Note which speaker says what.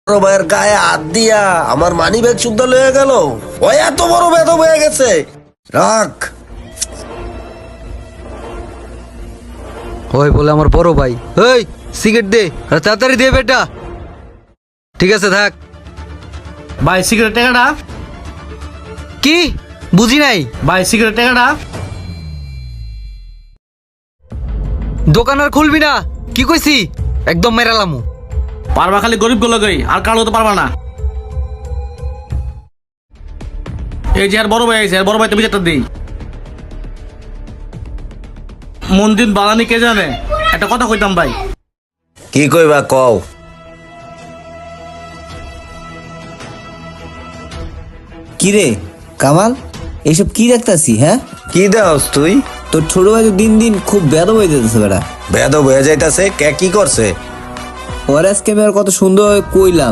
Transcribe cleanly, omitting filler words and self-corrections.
Speaker 1: বড় ভাইয়ের গায়ে হাত দিয়া আমার মানি ব্যাগ শুদ্ধ লয়ে গেল। ওই এত বড় বেদব হয়ে গেছে। রাখ।
Speaker 2: ওই বলে আমার বড় ভাই, এই সিগারেট দে, আর তাড়াতাড়ি দে বেটা। ঠিক আছে থাক।
Speaker 3: ভাই সিগারেট টাকাটা।
Speaker 2: কি বুঝি নাই?
Speaker 3: ভাই সিগারেট টাকাটা।
Speaker 2: দোকান আর খুলবি না, কি কইছি? একদম মেরালামু।
Speaker 3: পারবা খালি গরিব গুলো গই, আর কারো তো পারবা না। এই যে আর বড় ভাই আছে, আর বড় ভাই তো বিচারটা দিই। মন্দির বাগানি কে জানে? একটা কথা কইতাম ভাই।
Speaker 1: কি কইবা কও।
Speaker 4: কি রে কামাল, এইসব কি দেখতাছি? হ্যাঁ,
Speaker 1: কি দেওস তুই?
Speaker 4: তোর ছোট ভাই তো দিন দিন খুব বেদব হয়ে যেতেছে বেটা।
Speaker 1: বেদব হয়ে যাইতাছে কে? কি করছে?
Speaker 4: ওর আজকে আমি আর কত সুন্দর কইলাম,